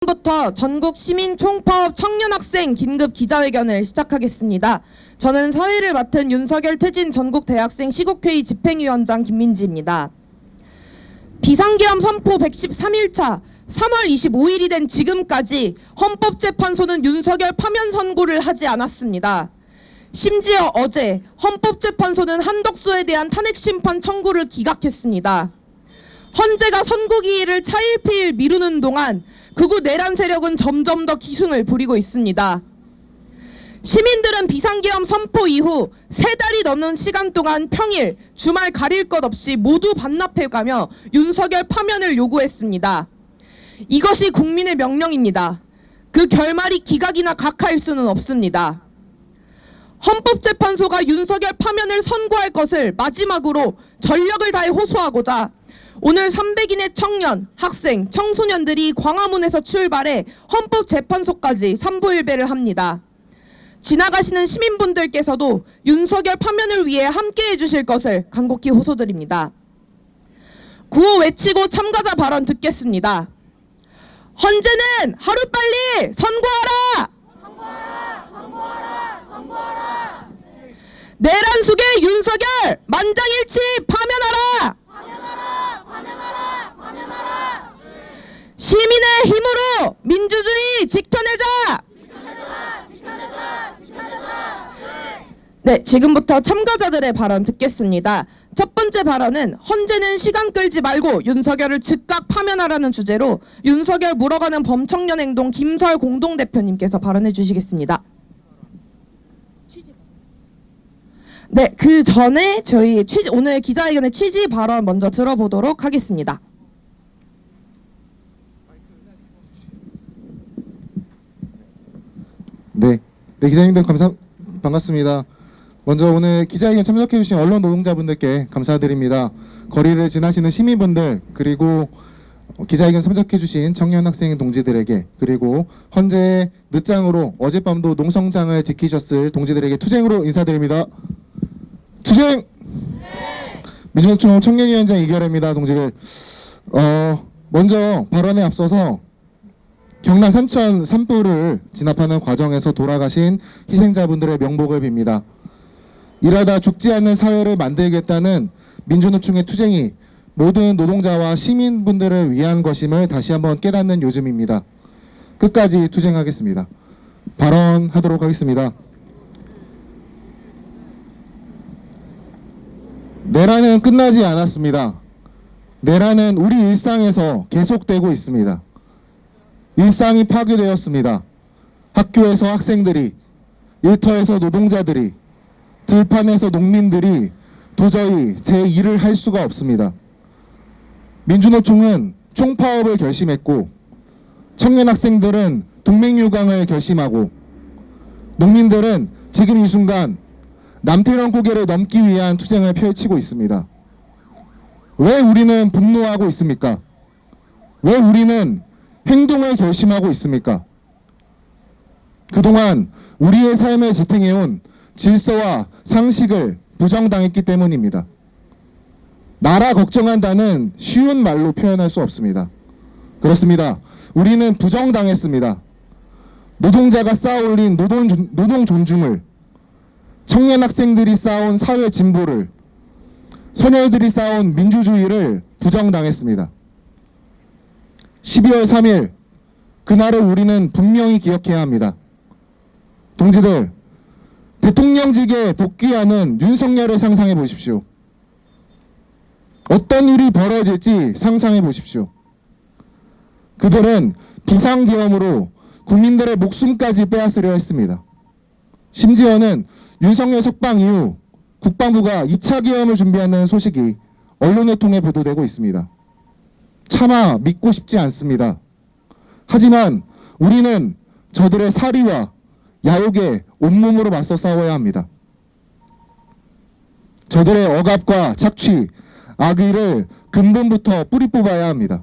부터 전국 시민 총파업 청년학생 긴급 기자회견을 시작하겠습니다. 저는 사회를 맡은 윤석열 퇴진 전국 대학생 시국회의 집행위원장 김민지입니다. 비상계엄 선포 113일차 3월 25일이 된 지금까지 헌법재판소는 윤석열 파면 선고를 하지 않았습니다. 심지어 어제 헌법재판소는 한덕수에 대한 탄핵심판 청구를 기각했습니다. 헌재가 선고기일을 차일피일 미루는 동안 극우 내란 세력은 점점 더 기승을 부리고 있습니다. 시민들은 비상계엄 선포 이후 3달이 넘는 시간 동안 평일, 주말 가릴 것 없이 모두 반납해가며 윤석열 파면을 요구했습니다. 이것이 국민의 명령입니다. 그 결말이 기각이나 각하일 수는 없습니다. 헌법재판소가 윤석열 파면을 선고할 것을 마지막으로 전력을 다해 호소하고자 오늘 300인의 청년, 학생, 청소년들이 광화문에서 출발해 헌법재판소까지 산보일배를 합니다. 지나가시는 시민분들께서도 윤석열 파면을 위해 함께해 주실 것을 간곡히 호소드립니다. 구호 외치고 참가자 발언 듣겠습니다. 헌재는 하루빨리 선고하라! 선고하라! 선고하라! 선고하라! 내란 속의 윤석열 만장일치 파면하라! 파면하라! 파면하라! 파면하라! 시민의 힘으로 민주주의 지켜내자! 지켜내자! 지켜내자! 지켜내자! 네, 지금부터 참가자들의 발언 듣겠습니다. 첫 번째 발언은 헌재는 시간 끌지 말고 윤석열을 즉각 파면하라는 주제로 윤석열 물어가는 범청년 행동 김설 공동대표님께서 발언해 주시겠습니다. 네, 그 전에 저희 오늘 기자회견의 취지 발언 먼저 들어보도록 하겠습니다. 네, 기자님들 반갑습니다. 먼저 오늘 기자회견 참석해주신 언론 노동자분들께 감사드립니다. 거리를 지나시는 시민분들 그리고 기자회견 참석해주신 청년 학생 동지들에게 그리고 헌재 늦장으로 어젯밤도 농성장을 지키셨을 동지들에게 투쟁으로 인사드립니다. 투쟁! 네. 민주노총 청년위원장 이결혜입니다. 동지들 먼저 발언에 앞서서 경남 산천 산불을 진압하는 과정에서 돌아가신 희생자분들의 명복을 빕니다. 일하다 죽지 않는 사회를 만들겠다는 민주노총의 투쟁이 모든 노동자와 시민분들을 위한 것임을 다시 한번 깨닫는 요즘입니다. 끝까지 투쟁하겠습니다. 발언하도록 하겠습니다. 내란은 끝나지 않았습니다. 내란은 우리 일상에서 계속되고 있습니다. 일상이 파괴되었습니다. 학교에서 학생들이, 일터에서 노동자들이, 들판에서 농민들이 도저히 제 일을 할 수가 없습니다. 민주노총은 총파업을 결심했고 청년 학생들은 동맹유강을 결심하고 농민들은 지금 이 순간 남태령 고개를 넘기 위한 투쟁을 펼치고 있습니다. 왜 우리는 분노하고 있습니까? 왜 우리는 행동을 결심하고 있습니까? 그동안 우리의 삶을 지탱해온 질서와 상식을 부정당했기 때문입니다. 나라 걱정한다는 쉬운 말로 표현할 수 없습니다. 그렇습니다. 우리는 부정당했습니다. 노동자가 쌓아올린 노동 존중을, 청년 학생들이 쌓아온 사회 진보를, 소녀들이 쌓아온 민주주의를 부정당했습니다. 12월 3일 그날을 우리는 분명히 기억해야 합니다. 동지들, 대통령직에 복귀하는 윤석열을 상상해 보십시오. 어떤 일이 벌어질지 상상해 보십시오. 그들은 비상계엄으로 국민들의 목숨까지 빼앗으려 했습니다. 심지어는 윤석열 석방 이후 국방부가 2차 계엄을 준비하는 소식이 언론을 통해 보도되고 있습니다. 차마 믿고 싶지 않습니다. 하지만 우리는 저들의 사리와 야욕에 온몸으로 맞서 싸워야 합니다. 저들의 억압과 착취, 악의를 근본부터 뿌리 뽑아야 합니다.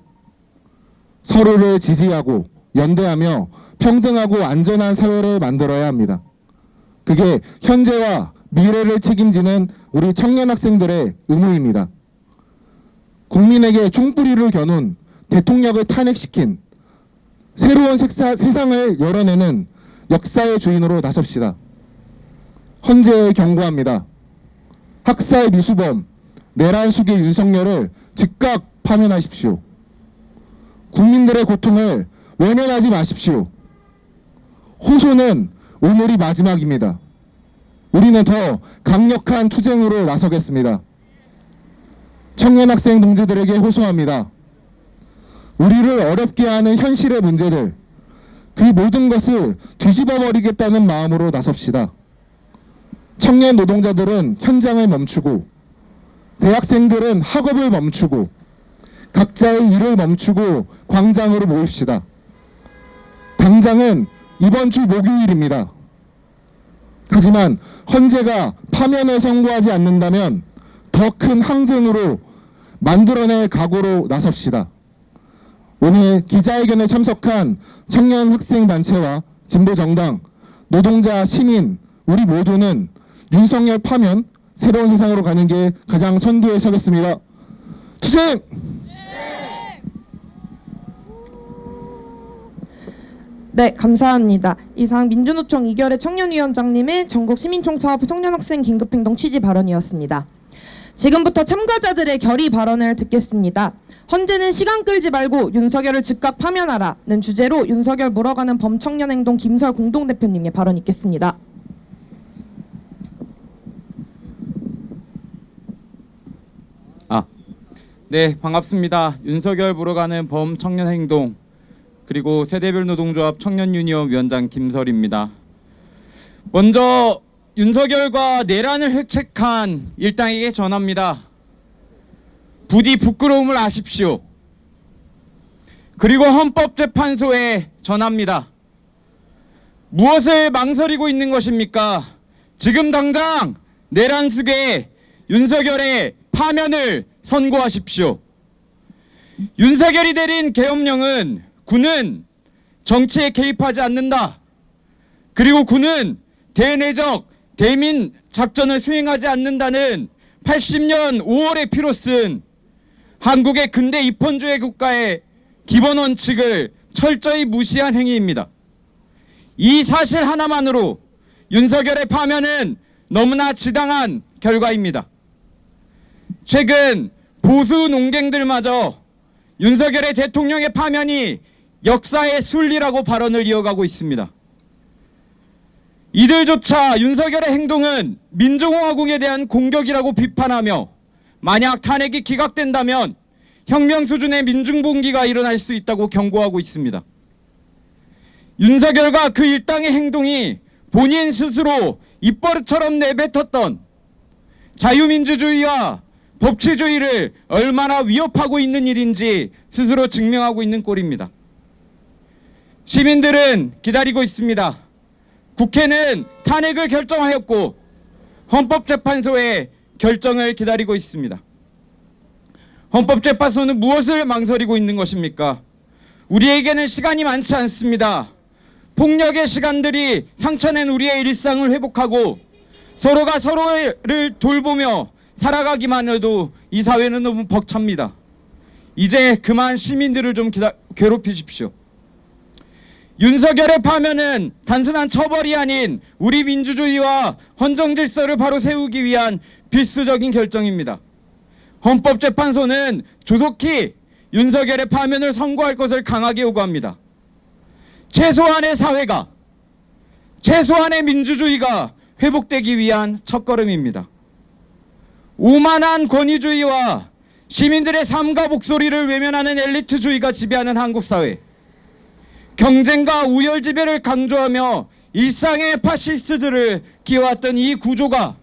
서로를 지지하고 연대하며 평등하고 안전한 사회를 만들어야 합니다. 그게 현재와 미래를 책임지는 우리 청년 학생들의 의무입니다. 국민에게 총뿌리를 겨눈 대통령을 탄핵시킨 새로운 세상을 열어내는 역사의 주인으로 나섭시다. 헌재에 경고합니다. 학살 미수범 내란 수계 윤석열을 즉각 파면하십시오. 국민들의 고통을 외면하지 마십시오. 호소는 오늘이 마지막입니다. 우리는 더 강력한 투쟁으로 나서겠습니다. 청년 학생 동지들에게 호소합니다. 우리를 어렵게 하는 현실의 문제들, 그 모든 것을 뒤집어 버리겠다는 마음으로 나섭시다. 청년 노동자들은 현장을 멈추고, 대학생들은 학업을 멈추고, 각자의 일을 멈추고 광장으로 모입시다. 당장은 이번 주 목요일입니다. 하지만 헌재가 파면을 선고하지 않는다면 더 큰 항쟁으로 만들어낼 각오로 나섭시다. 오늘 기자회견에 참석한 청년 학생 단체와 진보정당, 노동자, 시민, 우리 모두는 윤석열 파면, 새로운 세상으로 가는 게 가장 선두에 서겠습니다. 투쟁! 네, 감사합니다. 이상 민주노총 이결의 청년위원장님의 전국 시민총파업 청년학생 긴급행동 취지 발언이었습니다. 지금부터 참가자들의 결의 발언을 듣겠습니다. 헌재는 시간 끌지 말고 윤석열을 즉각 파면하라는 주제로 윤석열 물어가는 범청년행동 김설 공동대표님의 발언 있겠습니다. 네, 반갑습니다. 윤석열 물어가는 범청년행동 그리고 세대별 노동조합 청년유니언 위원장 김설입니다. 먼저 윤석열과 내란을 획책한 일당에게 전합니다. 부디 부끄러움을 아십시오. 그리고 헌법재판소에 전합니다. 무엇을 망설이고 있는 것입니까? 지금 당장 내란 수괴 윤석열의 파면을 선고하십시오. 윤석열이 내린 계엄령은 군은 정치에 개입하지 않는다. 그리고 군은 대내적 대민 작전을 수행하지 않는다는 80년 5월에 피로 쓴 한국의 근대 입헌주의 국가의 기본 원칙을 철저히 무시한 행위입니다. 이 사실 하나만으로 윤석열의 파면은 너무나 지당한 결과입니다. 최근 보수 농갱들마저 윤석열의 대통령의 파면이 역사의 순리라고 발언을 이어가고 있습니다. 이들조차 윤석열의 행동은 민주공화국에 대한 공격이라고 비판하며 만약 탄핵이 기각된다면 혁명 수준의 민중봉기가 일어날 수 있다고 경고하고 있습니다. 윤석열과 그 일당의 행동이 본인 스스로 입버릇처럼 내뱉었던 자유민주주의와 법치주의를 얼마나 위협하고 있는 일인지 스스로 증명하고 있는 꼴입니다. 시민들은 기다리고 있습니다. 국회는 탄핵을 결정하였고 헌법재판소의 결정을 기다리고 있습니다. 헌법재판소는 무엇을 망설이고 있는 것입니까? 우리에게는 시간이 많지 않습니다. 폭력의 시간들이 상처낸 우리의 일상을 회복하고 서로가 서로를 돌보며 살아가기만 해도 이 사회는 너무 벅찹니다. 이제 그만 시민들을 좀 괴롭히십시오. 윤석열의 파면은 단순한 처벌이 아닌 우리 민주주의와 헌정 질서를 바로 세우기 위한 필수적인 결정입니다. 헌법재판소는 조속히 윤석열의 파면을 선고할 것을 강하게 요구합니다. 최소한의 사회가, 최소한의 민주주의가 회복되기 위한 첫걸음입니다. 오만한 권위주의와 시민들의 삶과 목소리를 외면하는 엘리트주의가 지배하는 한국 사회, 경쟁과 우열지배를 강조하며 일상의 파시스트들을 키워왔던 이 구조가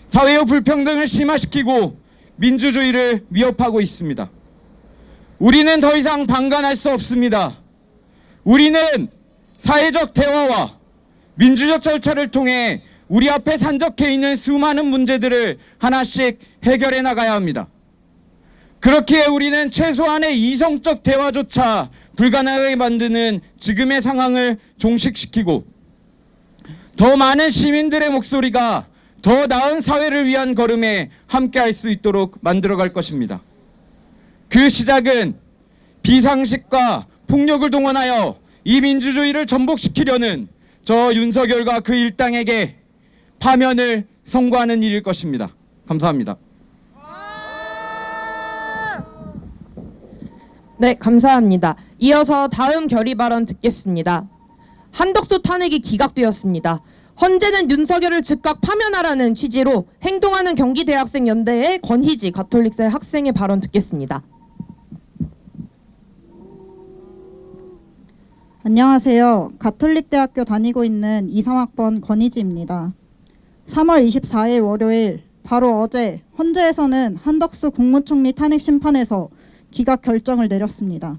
사회의 불평등을 심화시키고 민주주의를 위협하고 있습니다. 우리는 더 이상 방관할 수 없습니다. 우리는 사회적 대화와 민주적 절차를 통해 우리 앞에 산적해 있는 수많은 문제들을 하나씩 해결해 나가야 합니다. 그렇기에 우리는 최소한의 이성적 대화조차 불가능하게 만드는 지금의 상황을 종식시키고 더 많은 시민들의 목소리가 더 나은 사회를 위한 걸음에 함께할 수 있도록 만들어갈 것입니다. 그 시작은 비상식과 폭력을 동원하여 이 민주주의를 전복시키려는 저 윤석열과 그 일당에게 파면을 선고하는 일일 것입니다. 감사합니다. 네, 감사합니다. 이어서 다음 결의 발언 듣겠습니다. 한덕수 탄핵이 기각되었습니다. 헌재는 윤석열을 즉각 파면하라는 취지로 행동하는 경기대학생연대의 권희지 가톨릭대 학생의 발언 듣겠습니다. 안녕하세요. 가톨릭대학교 다니고 있는 23학번 권희지입니다. 3월 24일 월요일, 바로 어제 헌재에서는 한덕수 국무총리 탄핵 심판에서 기각 결정을 내렸습니다.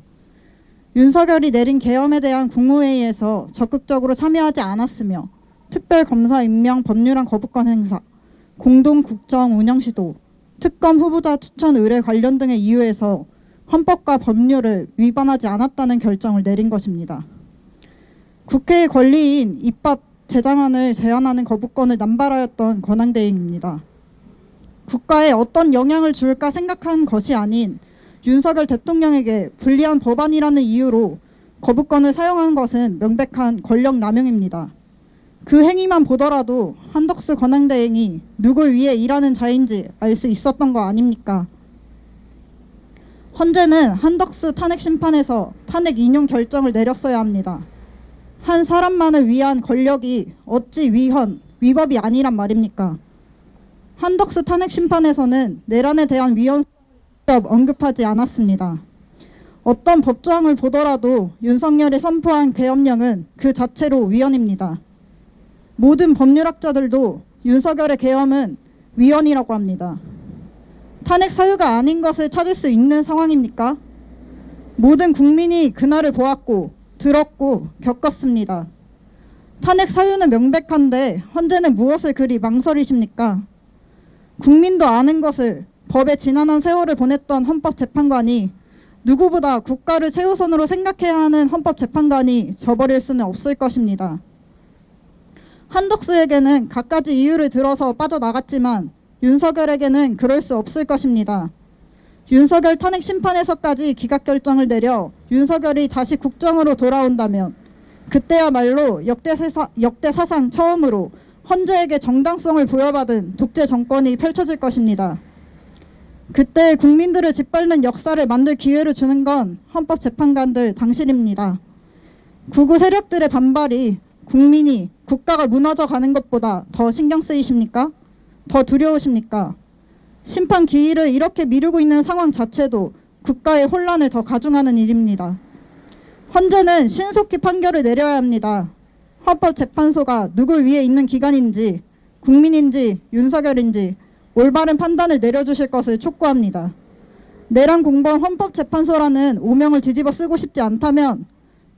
윤석열이 내린 계엄에 대한 국무회의에서 적극적으로 참여하지 않았으며 특별검사 임명 법률안 거부권 행사, 공동국정 운영 시도, 특검 후보자 추천 의뢰 관련 등의 이유에서 헌법과 법률을 위반하지 않았다는 결정을 내린 것입니다. 국회의 권리인 입법 제정안을 제안하는 거부권을 남발하였던 권한대행입니다. 국가에 어떤 영향을 줄까 생각한 것이 아닌 윤석열 대통령에게 불리한 법안이라는 이유로 거부권을 사용한 것은 명백한 권력 남용입니다. 그 행위만 보더라도 한덕수 권한대행이 누굴 위해 일하는 자인지 알 수 있었던 거 아닙니까? 헌재는 한덕수 탄핵 심판에서 탄핵 인용 결정을 내렸어야 합니다. 한 사람만을 위한 권력이 어찌 위법이 아니란 말입니까? 한덕수 탄핵 심판에서는 내란에 대한 위헌성을 직접 언급하지 않았습니다. 어떤 법조항을 보더라도 윤석열이 선포한 계엄령은 그 자체로 위헌입니다. 모든 법률학자들도 윤석열의 계엄은 위헌이라고 합니다. 탄핵 사유가 아닌 것을 찾을 수 있는 상황입니까? 모든 국민이 그날을 보았고 들었고 겪었습니다. 탄핵 사유는 명백한데 헌재는 무엇을 그리 망설이십니까? 국민도 아는 것을 법에 지난한 세월을 보냈던 헌법재판관이 누구보다 국가를 최우선으로 생각해야 하는 헌법재판관이 저버릴 수는 없을 것입니다. 한덕수에게는 갖가지 이유를 들어서 빠져나갔지만 윤석열에게는 그럴 수 없을 것입니다. 윤석열 탄핵 심판에서까지 기각 결정을 내려 윤석열이 다시 국정으로 돌아온다면 그때야말로 역대 사상 처음으로 헌재에게 정당성을 부여받은 독재 정권이 펼쳐질 것입니다. 그때 국민들을 짓밟는 역사를 만들 기회를 주는 건 헌법재판관들 당신입니다. 극우 세력들의 반발이 국민이 국가가 무너져 가는 것보다 더 신경 쓰이십니까? 더 두려우십니까? 심판 기일을 이렇게 미루고 있는 상황 자체도 국가의 혼란을 더 가중하는 일입니다. 헌재는 신속히 판결을 내려야 합니다. 헌법재판소가 누굴 위해 있는 기관인지, 국민인지 윤석열인지 올바른 판단을 내려주실 것을 촉구합니다. 내란 공범 헌법재판소라는 오명을 뒤집어 쓰고 싶지 않다면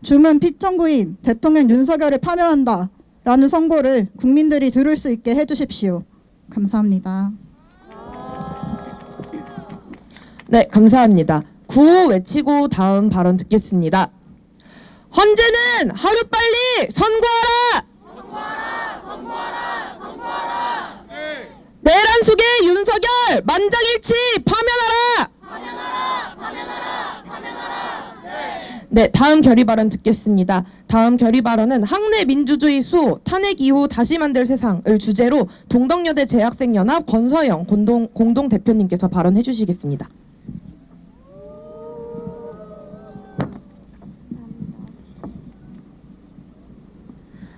주문 피청구인 대통령 윤석열을 파면한다 라는 선고를 국민들이 들을 수 있게 해주십시오. 감사합니다. 네, 감사합니다. 구호 외치고 다음 발언 듣겠습니다. 헌재는 하루빨리 선고하라! 선고하라! 내란 속의 윤석열 만장일치 파면하라! 네, 다음 결의 발언 듣겠습니다. 다음 결의 발언은 학내 민주주의 수 탄핵 이후 다시 만들 세상을 주제로 동덕여대 재학생연합 권서영 공동 대표님께서 발언해 주시겠습니다.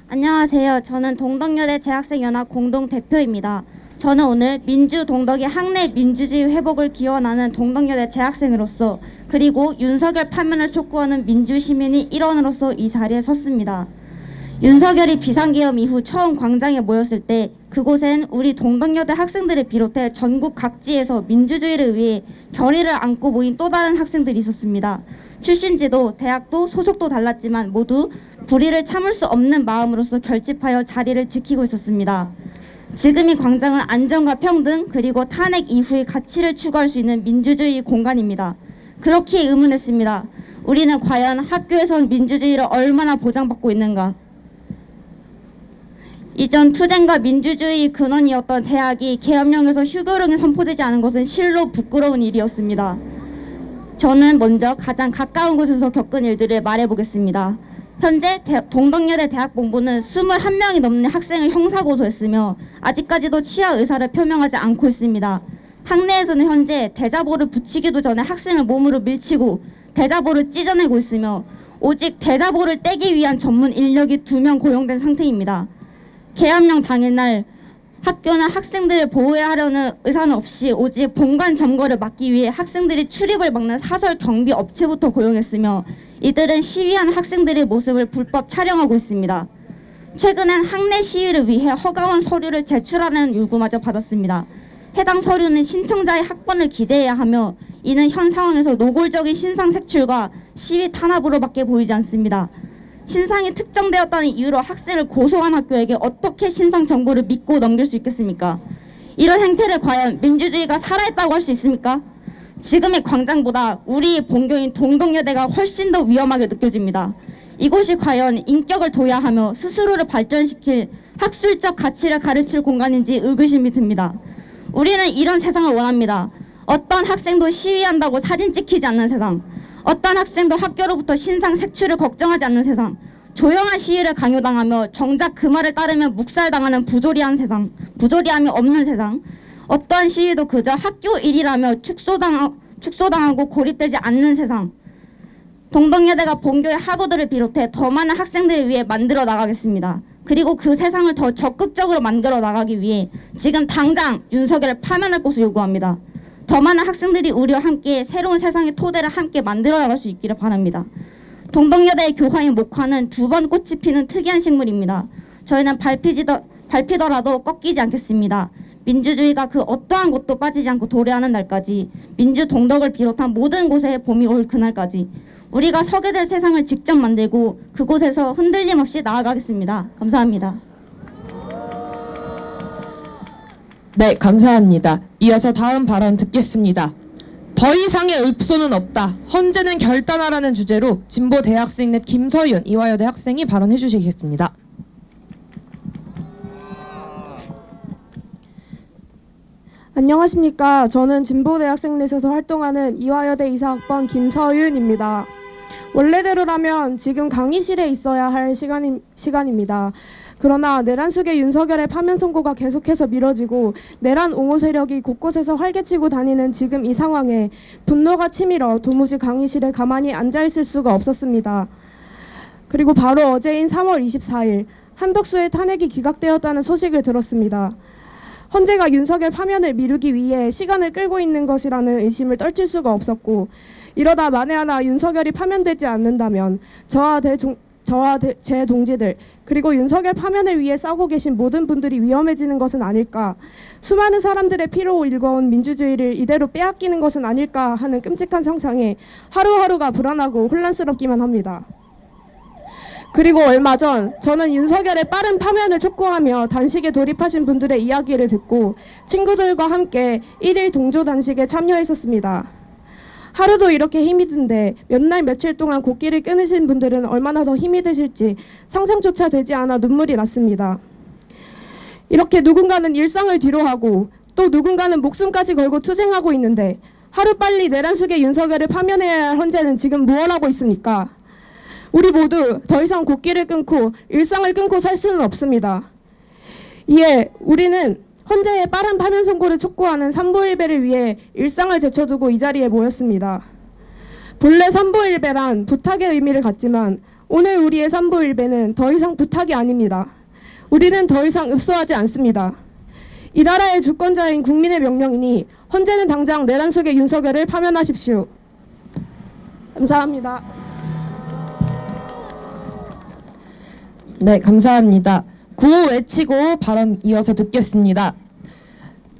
안녕하세요. 저는 동덕여대 재학생연합 공동대표입니다. 저는 오늘 민주동덕의 학내 민주주의 회복을 기원하는 동덕여대 재학생으로서 그리고 윤석열 파면을 촉구하는 민주시민의 일원으로서 이 자리에 섰습니다. 윤석열이 비상계엄 이후 처음 광장에 모였을 때 그곳엔 우리 동덕여대 학생들을 비롯해 전국 각지에서 민주주의를 위해 결의를 안고 모인 또 다른 학생들이 있었습니다. 출신지도 대학도 소속도 달랐지만 모두 불의를 참을 수 없는 마음으로서 결집하여 자리를 지키고 있었습니다. 지금 이 광장은 안전과 평등 그리고 탄핵 이후의 가치를 추구할 수 있는 민주주의 공간입니다. 그렇게 의문했습니다. 우리는 과연 학교에선 민주주의를 얼마나 보장받고 있는가? 이전 투쟁과 민주주의 근원이었던 대학이 계엄령에서 휴교령이 선포되지 않은 것은 실로 부끄러운 일이었습니다. 저는 먼저 가장 가까운 곳에서 겪은 일들을 말해보겠습니다. 현재 동덕여대 대학본부는 21명이 넘는 학생을 형사고소했으며 아직까지도 취하 의사를 표명하지 않고 있습니다. 학내에서는 현재 대자보를 붙이기도 전에 학생을 몸으로 밀치고 대자보를 찢어내고 있으며 오직 대자보를 떼기 위한 전문 인력이 2명 고용된 상태입니다. 계엄령 당일날 학교는 학생들을 보호하려는 의사는 없이 오직 본관 점거를 막기 위해 학생들이 출입을 막는 사설 경비 업체부터 고용했으며 이들은 시위하는 학생들의 모습을 불법 촬영하고 있습니다. 최근엔 학내 시위를 위해 허가원 서류를 제출하는 요구마저 받았습니다. 해당 서류는 신청자의 학번을 기재해야 하며 이는 현 상황에서 노골적인 신상 색출과 시위 탄압으로밖에 보이지 않습니다. 신상이 특정되었다는 이유로 학생을 고소한 학교에게 어떻게 신상 정보를 믿고 넘길 수 있겠습니까? 이런 행태를 과연 민주주의가 살아있다고 할 수 있습니까? 지금의 광장보다 우리 본교인 동덕여대가 훨씬 더 위험하게 느껴집니다. 이곳이 과연 인격을 도야하며 스스로를 발전시킬 학술적 가치를 가르칠 공간인지 의구심이 듭니다. 우리는 이런 세상을 원합니다. 어떤 학생도 시위한다고 사진 찍히지 않는 세상, 어떤 학생도 학교로부터 신상 색출을 걱정하지 않는 세상, 조용한 시위를 강요당하며 정작 그 말을 따르면 묵살당하는 부조리한 세상, 부조리함이 없는 세상, 어떠한 시위도 그저 학교 일이라며 축소당하고 고립되지 않는 세상. 동덕여대가 본교의 학우들을 비롯해 더 많은 학생들을 위해 만들어 나가겠습니다. 그리고 그 세상을 더 적극적으로 만들어 나가기 위해 지금 당장 윤석열을 파면할 것을 요구합니다. 더 많은 학생들이 우리와 함께 새로운 세상의 토대를 함께 만들어 나갈 수 있기를 바랍니다. 동덕여대의 교화인 목화는 2번 꽃이 피는 특이한 식물입니다. 저희는 밟히더라도 꺾이지 않겠습니다. 민주주의가 그 어떠한 곳도 빠지지 않고 도래하는 날까지, 민주 동덕을 비롯한 모든 곳에 봄이 올 그날까지 우리가 서게 될 세상을 직접 만들고 그곳에서 흔들림 없이 나아가겠습니다. 감사합니다. 네, 감사합니다. 이어서 다음 발언 듣겠습니다. 더 이상의 읍소는 없다. 헌재는 결단하라는 주제로 진보 대학생 넷 김서윤 이화여대 학생이 발언해 주시겠습니다. 안녕하십니까. 저는 진보대학생 넷에서 활동하는 이화여대 이사학번 김서윤입니다. 원래대로라면 지금 강의실에 있어야 할 시간입니다. 그러나 내란숙의 윤석열의 파면 선고가 계속해서 미뤄지고 내란 옹호 세력이 곳곳에서 활개치고 다니는 지금 이 상황에 분노가 치밀어 도무지 강의실에 가만히 앉아있을 수가 없었습니다. 그리고 바로 어제인 3월 24일 한덕수의 탄핵이 기각되었다는 소식을 들었습니다. 헌재가 윤석열 파면을 미루기 위해 시간을 끌고 있는 것이라는 의심을 떨칠 수가 없었고, 이러다 만에 하나 윤석열이 파면되지 않는다면 저와 제 동지들 그리고 윤석열 파면을 위해 싸우고 계신 모든 분들이 위험해지는 것은 아닐까, 수많은 사람들의 피로 일궈온 민주주의를 이대로 빼앗기는 것은 아닐까 하는 끔찍한 상상에 하루하루가 불안하고 혼란스럽기만 합니다. 그리고 얼마 전 저는 윤석열의 빠른 파면을 촉구하며 단식에 돌입하신 분들의 이야기를 듣고 친구들과 함께 1일 동조 단식에 참여했었습니다. 하루도 이렇게 힘이 든데 몇 날 며칠 동안 곡기를 끊으신 분들은 얼마나 더 힘이 드실지 상상조차 되지 않아 눈물이 났습니다. 이렇게 누군가는 일상을 뒤로하고 또 누군가는 목숨까지 걸고 투쟁하고 있는데 하루빨리 내란숙의 윤석열을 파면해야 할 헌재는 지금 무엇 하고 있습니까? 우리 모두 더 이상 곡기를 끊고 일상을 끊고 살 수는 없습니다. 이에 우리는 헌재의 빠른 파면 선고를 촉구하는 삼보일배를 위해 일상을 제쳐두고 이 자리에 모였습니다. 본래 삼보일배란 부탁의 의미를 갖지만 오늘 우리의 삼보일배는 더 이상 부탁이 아닙니다. 우리는 더 이상 읍소하지 않습니다. 이 나라의 주권자인 국민의 명령이니 헌재는 당장 내란 속의 윤석열을 파면하십시오. 감사합니다. 네, 감사합니다. 구호 외치고 발언 이어서 듣겠습니다.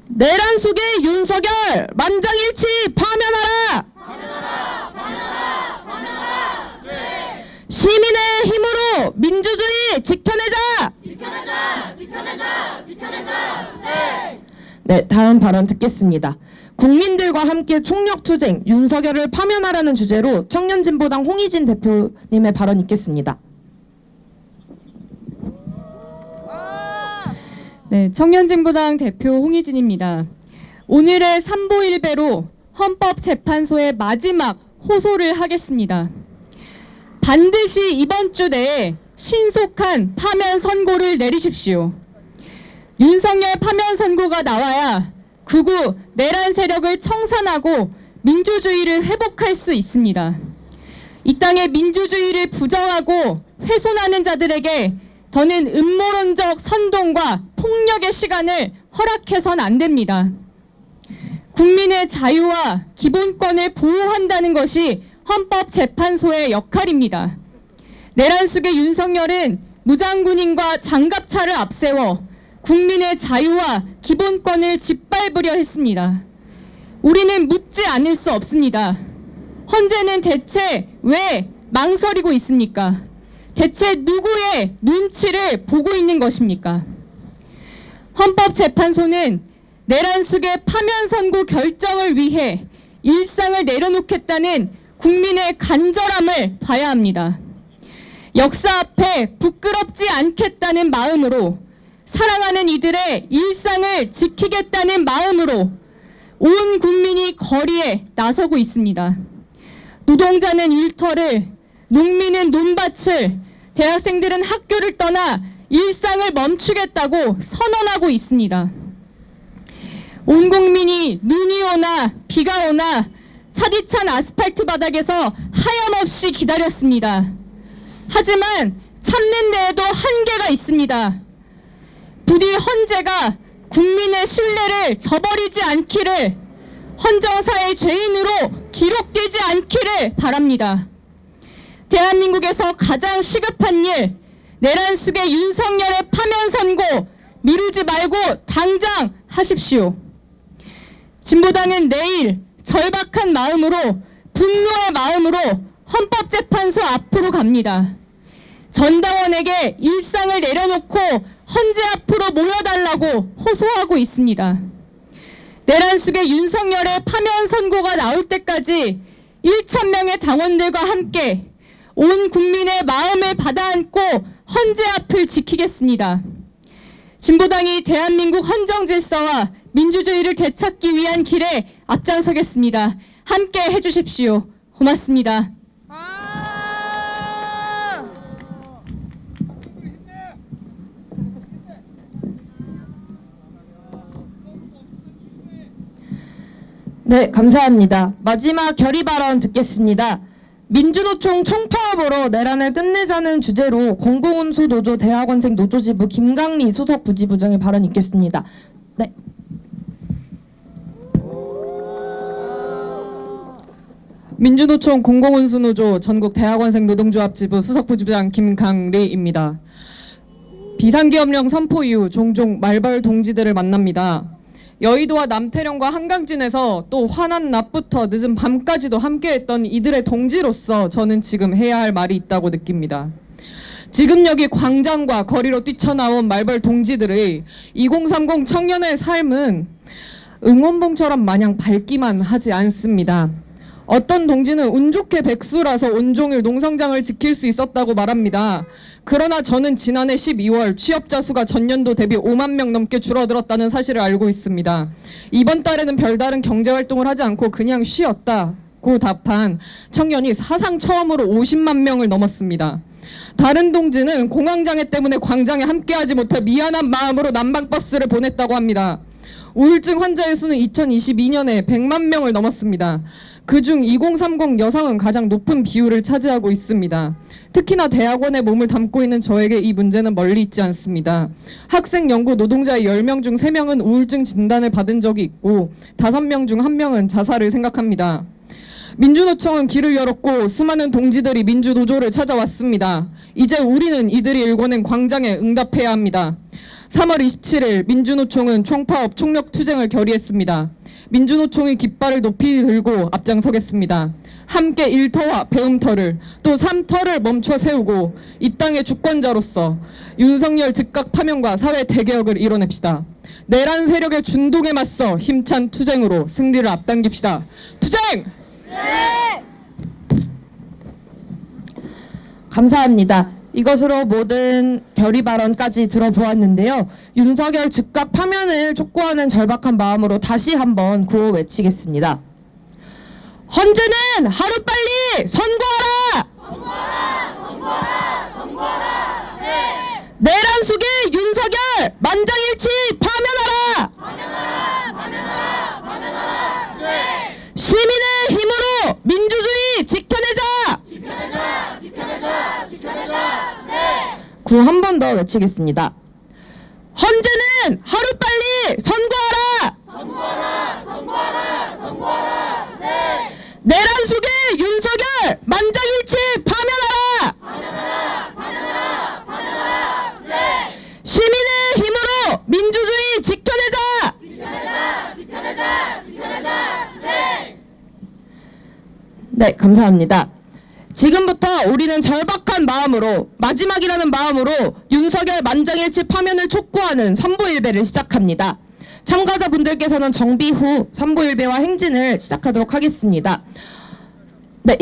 내란 속의 윤석열 만장일치 파면하라! 파면하라! 파면하라! 파면하라! 네. 시민의 힘으로 민주주의 지켜내자! 지켜내자! 지켜내자! 지켜내자! 네. 네, 다음 발언 듣겠습니다. 국민들과 함께 총력투쟁 윤석열을 파면하라는 주제로 청년진보당 홍희진 대표님의 발언 있겠습니다. 네, 청년진보당 대표 홍희진입니다. 오늘의 삼보일배로 헌법재판소의 마지막 호소를 하겠습니다. 반드시 이번 주 내에 신속한 파면 선고를 내리십시오. 윤석열 파면 선고가 나와야 극우 내란 세력을 청산하고 민주주의를 회복할 수 있습니다. 이 땅의 민주주의를 부정하고 훼손하는 자들에게 더는 음모론적 선동과 폭력의 시간을 허락해선 안 됩니다. 국민의 자유와 기본권을 보호한다는 것이 헌법재판소의 역할입니다. 내란 속의 윤석열은 무장군인과 장갑차를 앞세워 국민의 자유와 기본권을 짓밟으려 했습니다. 우리는 묻지 않을 수 없습니다. 헌재는 대체 왜 망설이고 있습니까? 대체 누구의 눈치를 보고 있는 것입니까? 헌법재판소는 내란 속의 파면 선고 결정을 위해 일상을 내려놓겠다는 국민의 간절함을 봐야 합니다. 역사 앞에 부끄럽지 않겠다는 마음으로 사랑하는 이들의 일상을 지키겠다는 마음으로 온 국민이 거리에 나서고 있습니다. 노동자는 일터를, 농민은 논밭을, 대학생들은 학교를 떠나 일상을 멈추겠다고 선언하고 있습니다. 온 국민이 눈이 오나 비가 오나 차디찬 아스팔트 바닥에서 하염없이 기다렸습니다. 하지만 참는 데에도 한계가 있습니다. 부디 헌재가 국민의 신뢰를 저버리지 않기를, 헌정사의 죄인으로 기록되지 않기를 바랍니다. 대한민국에서 가장 시급한 일, 내란 속의 윤석열의 파면 선고 미루지 말고 당장 하십시오. 진보당은 내일 절박한 마음으로, 분노의 마음으로 헌법재판소 앞으로 갑니다. 전당원에게 일상을 내려놓고 헌재 앞으로 모여달라고 호소하고 있습니다. 내란 속의 윤석열의 파면 선고가 나올 때까지 1,000명의 당원들과 함께 온 국민의 마음을 받아안고 헌재 앞을 지키겠습니다. 진보당이 대한민국 헌정 질서와 민주주의를 되찾기 위한 길에 앞장서겠습니다. 함께 해주십시오. 고맙습니다. 네, 감사합니다. 마지막 결의 발언 듣겠습니다. 민주노총 총파업으로 내란을 끝내자는 주제로 공공운수 노조 대학원생 노조지부 김강리 수석 부지부장의 발언 있겠습니다. 네. 민주노총 공공운수노조 전국 대학원생 노동조합 지부 수석 부지부장 김강리입니다. 비상기업령 선포 이후 종종 말벌 동지들을 만납니다. 여의도와 남태령과 한강진에서 또 환한 낮부터 늦은 밤까지도 함께했던 이들의 동지로서 저는 지금 해야 할 말이 있다고 느낍니다. 지금 여기 광장과 거리로 뛰쳐나온 말벌 동지들의 2030 청년의 삶은 응원봉처럼 마냥 밝기만 하지 않습니다. 어떤 동지는 운 좋게 백수라서 온종일 농성장을 지킬 수 있었다고 말합니다. 그러나 저는 지난해 12월 취업자 수가 전년도 대비 5만 명 넘게 줄어들었다는 사실을 알고 있습니다. 이번 달에는 별다른 경제활동을 하지 않고 그냥 쉬었다고 답한 청년이 사상 처음으로 50만 명을 넘었습니다. 다른 동지는 공황장애 때문에 광장에 함께하지 못해 미안한 마음으로 난방버스를 보냈다고 합니다. 우울증 환자의 수는 2022년에 100만 명을 넘었습니다. 그중 2030 여성은 가장 높은 비율을 차지하고 있습니다. 특히나 대학원에 몸을 담고 있는 저에게 이 문제는 멀리 있지 않습니다. 학생, 연구, 노동자의 10명 중 3명은 우울증 진단을 받은 적이 있고 5명 중 1명은 자살을 생각합니다. 민주노총은 길을 열었고 수많은 동지들이 민주노조를 찾아왔습니다. 이제 우리는 이들이 일궈낸 광장에 응답해야 합니다. 3월 27일 민주노총은 총파업 총력투쟁을 결의했습니다. 민주노총이 깃발을 높이 들고 앞장서겠습니다. 함께 일터와 배움터를 또 3터를 멈춰 세우고 이 땅의 주권자로서 윤석열 즉각 파면과 사회 대개혁을 이뤄냅시다. 내란 세력의 준동에 맞서 힘찬 투쟁으로 승리를 앞당깁시다. 투쟁! 네! 감사합니다. 이것으로 모든 결의 발언까지 들어보았는데요. 윤석열 즉각 파면을 촉구하는 절박한 마음으로 다시 한번 구호 외치겠습니다. 헌재는 하루빨리 선고하라! 내란 속의 윤석열 만장일치 파면하라! 시민의 힘으로 민주주의 지켜내자! 구 한 번 더 외치겠습니다. 헌재는 하루빨리 선고하라! 내란 속의 윤석열 만장일치 파면하라! 시민의 힘으로 민주주의 지켜내자! 네, 감사합니다. 지금부터 우리는 절박한 마음으로, 마지막이라는 마음으로 윤석열 만장일치 파면을 촉구하는 선보일배를 시작합니다. 참가자분들께서는 정비 후 선보일배와 행진을 시작하도록 하겠습니다.